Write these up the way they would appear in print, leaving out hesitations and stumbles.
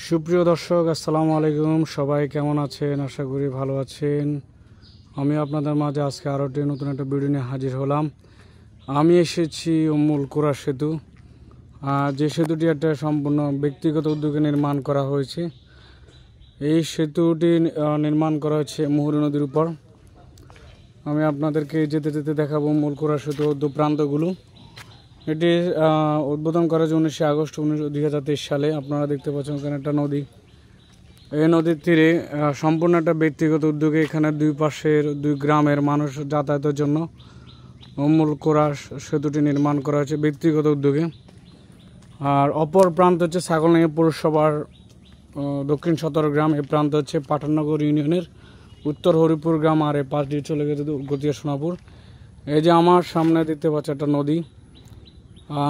সুপ্রিয় দর্শক, আসসালামু আলাইকুম। সবাই কেমন আছেন? আশা করি ভালো আছেন। আমি আপনাদের মাঝে আজকে আরও নতুন একটা ভিডিও নিয়ে হাজির হলাম। আমি এসেছি উম্মুল কুরা সেতু, যে সেতুটি একটা সম্পূর্ণ ব্যক্তিগত উদ্যোগে নির্মাণ করা হয়েছে। এই সেতুটি নির্মাণ করা হয়েছে মুহুরী নদীর উপর। আমি আপনাদেরকে যেতে যেতে দেখাবো উম্মুল কুরা সেতু প্রান্তগুলো। এটি উদ্বোধন করা হয়েছে 19 আগস্ট 2023 সালে। আপনারা দেখতে পাচ্ছেন এখানে একটা নদী। এই নদীর তীরে সম্পূর্ণ একটা ব্যক্তিগত উদ্যোগে এখানে দুই পাশের দুই গ্রামের মানুষ যাতায়াতের জন্য উম্মুল কুরা সেতুটি নির্মাণ করা হয়েছে ব্যক্তিগত উদ্যোগে। আর অপর প্রান্ত হচ্ছে ছাগলনাইয়া পৌরসভার দক্ষিণ সদরগ্রাম। এই প্রান্ত হচ্ছে পাঠাননগর ইউনিয়নের উত্তর হরিপুর গ্রাম। আর এই পাশ দিয়ে চলে গেছে গতিয়া সোনাপুর। এই যে আমার সামনে দেখতে পাচ্ছি একটা নদী,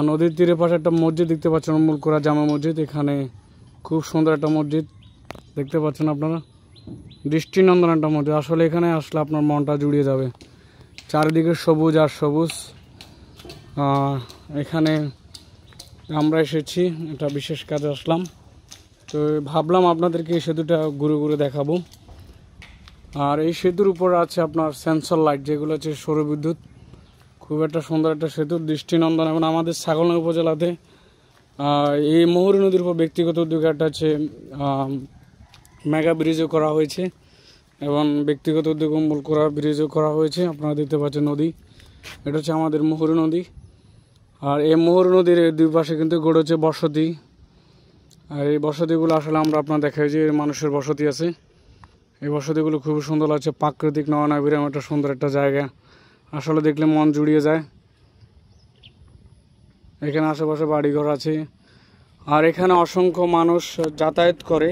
নদীর তীরে পাশে একটা মসজিদ দেখতে পাচ্ছেন, উম্মুল কুরা জামা মসজিদ। এখানে খুব সুন্দর একটা মসজিদ দেখতে পাচ্ছেন আপনারা, দৃষ্টিনন্দন একটা মসজিদ। আসলে এখানে আসলে আপনার মনটা জুড়িয়ে যাবে। চারিদিকে সবুজ আর সবুজ। এখানে আমরা এসেছি, একটা বিশেষ কাজে আসলাম, তো ভাবলাম আপনাদেরকে এই সেতুটা ঘুরে ঘুরে দেখাবো। আর এই সেতুর উপর আছে আপনার সেন্সর লাইট, যেগুলো হচ্ছে সৌরবিদ্যুৎ। খুব একটা সুন্দর একটা সেতু, দৃষ্টিনন্দন। এবং আমাদের ছাগলনাইয়া উপজেলাতে এই মুহুরী নদীর উপর ব্যক্তিগত উদ্যোগে একটা হচ্ছে মেগা ব্রিজও করা হয়েছে, এবং ব্যক্তিগত উদ্যোগ উম্মুল কুরা ব্রিজও করা হয়েছে। আপনারা দেখতে পাচ্ছেন নদী, এটা হচ্ছে আমাদের মুহুরী নদী। আর এই মুহুরী নদীর দুই পাশে কিন্তু গড়ে হচ্ছে বসতি। আর এই বসতিগুলো আসলে আমরা আপনার দেখাই যে মানুষের বসতি আছে। এই বসতিগুলো খুবই সুন্দর লাগছে, প্রাকৃতিক নয়নাভিরাম একটা সুন্দর একটা জায়গা। আসলে দেখলে মন জুড়িয়ে যায়। এখানে আশেপাশে বাড়িঘর আছে, আর এখানে অসংখ্য মানুষ যাতায়াত করে,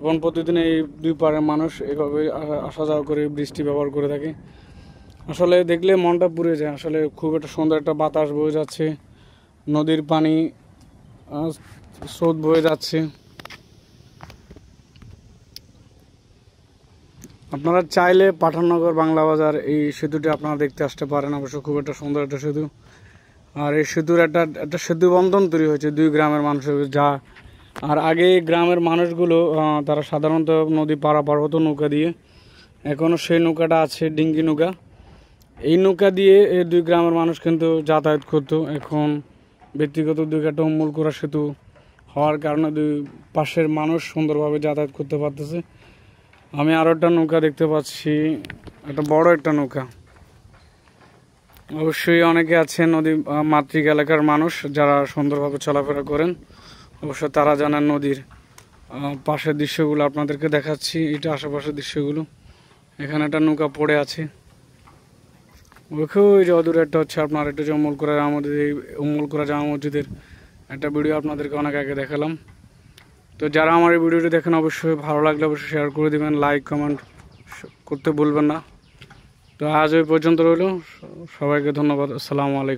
এবং প্রতিদিন এই দুই পাড়ের মানুষ এভাবে আসা যাওয়া করে বৃষ্টি ব্যবহার করে থাকে। আসলে দেখলে মনটা পুড়ে যায়। আসলে খুব একটা সুন্দর একটা বাতাস বয়ে যাচ্ছে, নদীর পানি স্রোত বয়ে যাচ্ছে। আপনারা চাইলে পাঠাননগর বাংলা বাজার এই সেতুটি আপনারা দেখতে আসতে পারেন। অবশ্য খুব একটা সুন্দর একটা সেতু। আর এই সেতুর একটা সেতু বন্ধন তৈরি হয়েছে দুই গ্রামের মানুষের যা। আর আগে গ্রামের মানুষগুলো তারা সাধারণত নদী পারাপার হতো নৌকা দিয়ে। এখনও সেই নৌকাটা আছে, ডিঙ্গি নৌকা। এই নৌকা দিয়ে এই দুই গ্রামের মানুষ কিন্তু যাতায়াত করতো। এখন ব্যক্তিগত উদ্যোগে একটা উম্মুল কুরা সেতু হওয়ার কারণে দুই পাশের মানুষ সুন্দরভাবে যাতায়াত করতে পারতেছে। আমি আরও একটা নৌকা দেখতে পাচ্ছি, একটা বড় একটা নৌকা। অবশ্যই অনেকে আছে নদী মাতৃক এলাকার মানুষ যারা সুন্দরভাবে চলাফেরা করেন। অবশ্য তারা জানেন নদীর পাশের দৃশ্যগুলো আপনাদেরকে দেখাচ্ছি। এটা আশেপাশের দৃশ্যগুলো। এখানে একটা নৌকা পড়ে আছে। ওই যে অদূরে একটা হচ্ছে আপনার একটা যে উম্মুল কুরা জামা মসজিদ। এই উম্মুল কুরা জামা মসজিদের একটা ভিডিও আপনাদেরকে অনেক আগে দেখালাম। তো যারা আমার এই ভিডিওটি দেখেন, অবশ্যই ভালো লাগলে অবশ্যই শেয়ার করে দেবেন, লাইক কমেন্ট করতে ভুলবেন না। তো আজ ওই পর্যন্ত রইল। সবাইকে ধন্যবাদ। আসসালামু আলাইকুম।